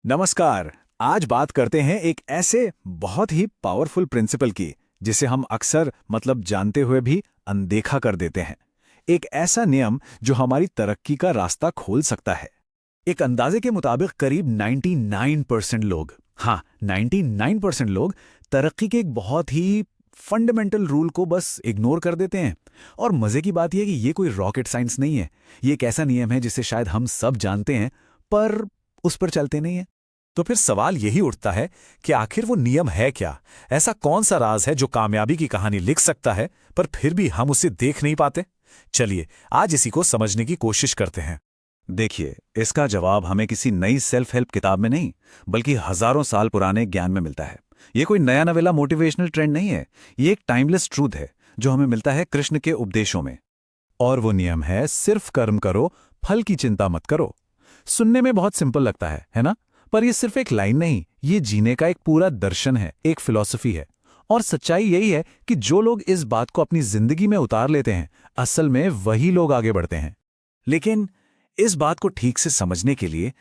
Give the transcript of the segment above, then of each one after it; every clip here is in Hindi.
नमस्कार। आज बात करते हैं एक ऐसे बहुत ही पावरफुल प्रिंसिपल की जिसे हम अक्सर जानते हुए भी अनदेखा कर देते हैं। एक ऐसा नियम जो हमारी तरक्की का रास्ता खोल सकता है। एक अंदाजे के मुताबिक करीब 99% लोग, हाँ 99% लोग तरक्की के एक बहुत ही फंडामेंटल रूल को बस इग्नोर कर देते हैं। और मजे की बात यह है कि ये कोई रॉकेट साइंस नहीं है। ये एक ऐसा नियम है जिसे शायद हम सब जानते हैं पर उस पर चलते नहीं है। तो फिर सवाल यही उठता है कि आखिर वो नियम है क्या? ऐसा कौन सा राज है जो कामयाबी की कहानी लिख सकता है पर फिर भी हम उसे देख नहीं पाते? चलिए आज इसी को समझने की कोशिश करते हैं। देखिए, इसका जवाब हमें किसी नई सेल्फ हेल्प किताब में नहीं बल्कि हजारों साल पुराने ज्ञान में मिलता है। ये कोई नया नवेला मोटिवेशनल ट्रेंड नहीं है। ये एक टाइमलेस ट्रूथ है जो हमें मिलता है कृष्ण के उपदेशों में। और वो नियम है, सिर्फ कर्म करो, फल की चिंता मत करो। सुनने में बहुत सिंपल लगता है ना? पर ये सिर्फ एक लाइन नहीं, ये जीने का एक पूरा दर्शन है, एक फिलॉसफी है। और सच्चाई यही है कि जो लोग इस बात को अपनी जिंदगी में उतार लेते हैं, असल में वही लोग आगे बढ़ते हैं। लेकिन इस बात को ठीक से समझने के लिए,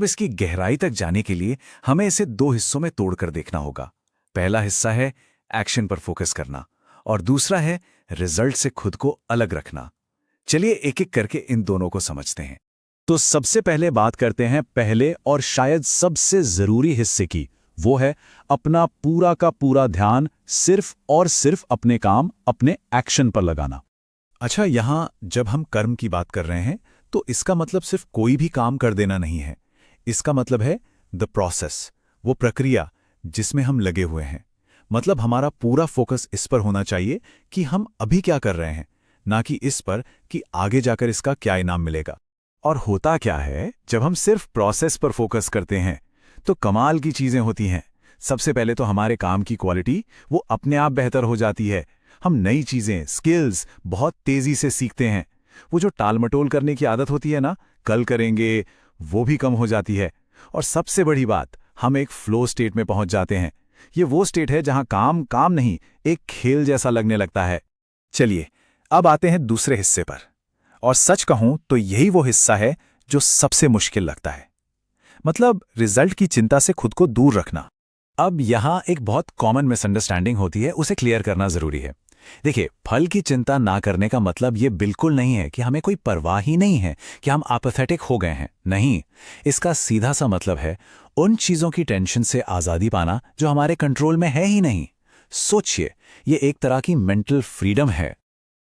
इसकी गहराई तक जाने के लिए, हमें इसे दो हिस्सों में तोड़कर देखना होगा। पहला हिस्सा है एक्शन पर फोकस करना और दूसरा है रिजल्ट से खुद को अलग रखना। चलिए एक एक करके इन दोनों को समझते हैं। तो सबसे पहले बात करते हैं पहले और शायद सबसे जरूरी हिस्से की। वो है अपना पूरा का पूरा ध्यान सिर्फ और सिर्फ अपने काम, अपने एक्शन पर लगाना। अच्छा, यहां जब हम कर्म की बात कर रहे हैं तो इसका मतलब सिर्फ कोई भी काम कर देना नहीं है। इसका मतलब है द प्रोसेस, वो प्रक्रिया जिसमें हम लगे हुए हैं। हमारा पूरा फोकस इस पर होना चाहिए कि हम अभी क्या कर रहे हैं, ना कि इस पर कि आगे जाकर इसका क्या इनाम मिलेगा। और होता क्या है, जब हम सिर्फ प्रोसेस पर फोकस करते हैं तो कमाल की चीजें होती हैं। सबसे पहले तो हमारे काम की क्वालिटी वो अपने आप बेहतर हो जाती है। हम नई चीजें, स्किल्स बहुत तेजी से सीखते हैं। वो जो टालमटोल करने की आदत होती है ना, कल करेंगे, वो भी कम हो जाती है। और सबसे बड़ी बात, हम एक फ्लो स्टेट में पहुंच जाते हैं। ये वो स्टेट है जहां काम काम नहीं, एक खेल जैसा लगने लगता है। चलिए अब आते हैं दूसरे हिस्से पर। और सच कहूं तो यही वो हिस्सा है जो सबसे मुश्किल लगता है। रिजल्ट की चिंता से खुद को दूर रखना। अब यहां एक बहुत कॉमन मिसअंडरस्टैंडिंग होती है, उसे क्लियर करना जरूरी है। देखिए, फल की चिंता ना करने का मतलब ये बिल्कुल नहीं है कि हमें कोई परवाह ही नहीं है, कि हम एपैथेटिक हो गए हैं। नहीं, इसका सीधा सा मतलब है उन चीजों की टेंशन से आजादी पाना जो हमारे कंट्रोल में है ही नहीं। सोचिए, ये एक तरह की मेंटल फ्रीडम है।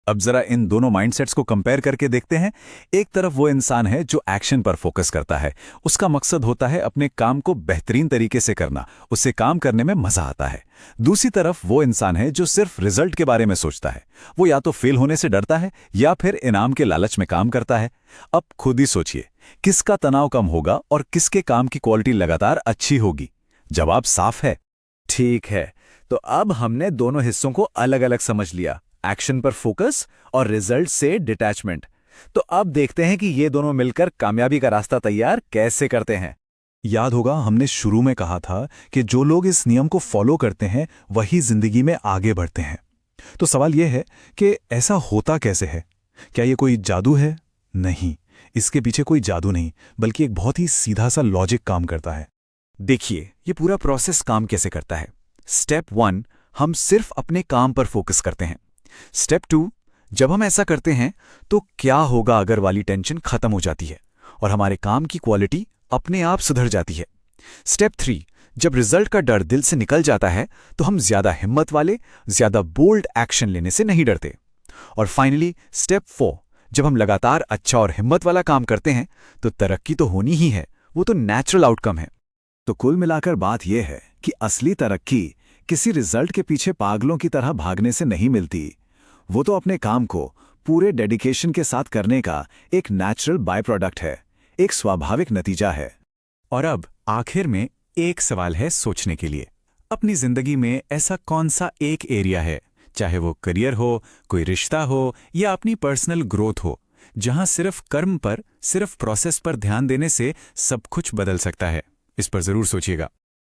अब जरा इन दोनों माइंडसेट्स को कंपेयर करके देखते हैं। एक तरफ वो इंसान है जो एक्शन पर फोकस करता है, उसका मकसद होता है अपने काम को बेहतरीन तरीके से करना, उससे काम करने में मजा आता है। दूसरी तरफ वो इंसान है जो सिर्फ रिजल्ट के बारे में सोचता है। वो या तो फेल होने से डरता है या फिर इनाम के लालच में काम करता है। अब खुद ही सोचिए, किसका तनाव कम होगा और किसके काम की क्वालिटी लगातार अच्छी होगी? जवाब साफ है। ठीक है, तो अब हमने दोनों हिस्सों को अलग अलग समझ लिया, एक्शन पर फोकस और रिजल्ट से डिटैचमेंट। तो अब देखते हैं कि ये दोनों मिलकर कामयाबी का रास्ता तैयार कैसे करते हैं। याद होगा हमने शुरू में कहा था कि जो लोग इस नियम को फॉलो करते हैं वही जिंदगी में आगे बढ़ते हैं। तो सवाल यह है कि ऐसा होता कैसे है? क्या यह कोई जादू है? नहीं, इसके पीछे कोई जादू नहीं, बल्कि एक बहुत ही सीधा सा लॉजिक काम करता है। देखिए, ये पूरा प्रोसेस काम कैसे करता है। स्टेप 1, हम सिर्फ अपने काम पर फोकस करते हैं। स्टेप 2, जब हम ऐसा करते हैं तो क्या होगा अगर वाली टेंशन खत्म हो जाती है और हमारे काम की क्वालिटी अपने आप सुधर जाती है। स्टेप 3, जब रिजल्ट का डर दिल से निकल जाता है तो हम ज्यादा हिम्मत वाले, ज्यादा बोल्ड एक्शन लेने से नहीं डरते। और फाइनली स्टेप 4, जब हम लगातार अच्छा और हिम्मत वाला काम करते हैं तो तरक्की तो होनी ही है, वो तो नेचुरल आउटकम है। तो कुल मिलाकर बात यह है कि असली तरक्की किसी रिजल्ट के पीछे पागलों की तरह भागने से नहीं मिलती। वो तो अपने काम को पूरे डेडिकेशन के साथ करने का एक नेचुरल बाय प्रोडक्ट है, एक स्वाभाविक नतीजा है। और अब आखिर में एक सवाल है सोचने के लिए। अपनी जिंदगी में ऐसा कौन सा एक एरिया है, चाहे वो करियर हो, कोई रिश्ता हो या अपनी पर्सनल ग्रोथ हो, जहां सिर्फ कर्म पर, सिर्फ प्रोसेस पर ध्यान देने से सब कुछ बदल सकता है? इस पर जरूर सोचिएगा।